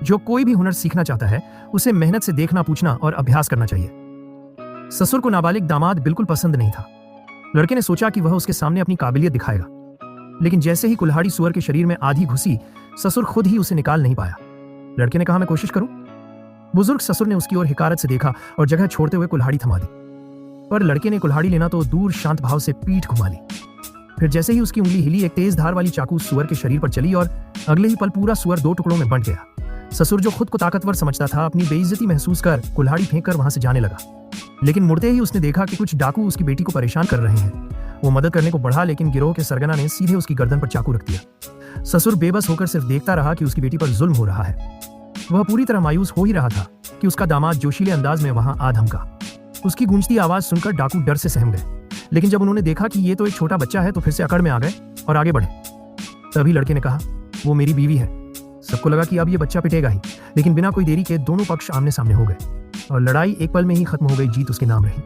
जो कोई भी हुनर सीखना चाहता है उसे मेहनत से देखना, पूछना और अभ्यास करना चाहिए। ससुर को नाबालिग दामाद बिल्कुल पसंद नहीं था। लड़के ने सोचा कि वह उसके सामने अपनी काबिलियत दिखाएगा, लेकिन जैसे ही कुल्हाड़ी सुअर के शरीर में आधी घुसी, ससुर खुद ही उसे निकाल नहीं पाया। लड़के ने कहा, मैं कोशिश करूं। बुजुर्ग ससुर ने उसकी ओर हिकारत से देखा और जगह छोड़ते हुए कुल्हाड़ी थमा दी। पर लड़के ने कुल्हाड़ी लेना तो दूर शांत भाव से पीठ घुमा ली। फिर जैसे ही उसकी उंगली हिली, एक तेज धार वाली चाकू सुअर के शरीर पर चली और अगले ही पल पूरा सुअर 2 टुकड़ों में बंट गया। ससुर, जो खुद को ताकतवर समझता था, अपनी बेइज्जती महसूस कर कुल्हाड़ी फेंककर वहां से जाने लगा। लेकिन मुड़ते ही उसने देखा कि कुछ डाकू उसकी बेटी को परेशान कर रहे हैं। वो मदद करने को बढ़ा, लेकिन गिरोह के सरगना ने सीधे उसकी गर्दन पर चाकू रख दिया। ससुर बेबस होकर सिर्फ देखता रहा कि उसकी बेटी पर जुल्म हो रहा है। वह पूरी तरह मायूस हो ही रहा था कि उसका दामाद जोशीले अंदाज में वहां आ धमका। उसकी गूंजती आवाज सुनकर डाकू डर से सहम गए, लेकिन जब उन्होंने देखा कि ये तो एक छोटा बच्चा है तो फिर से अकड़ में आ गए और आगे बढ़े। तभी लड़के ने कहा, वो मेरी बीवी है। सबको लगा कि अब ये बच्चा पिटेगा ही, लेकिन बिना कोई देरी के दोनों पक्ष आमने सामने हो गए और लड़ाई एक पल में ही खत्म हो गई। जीत उसके नाम रही।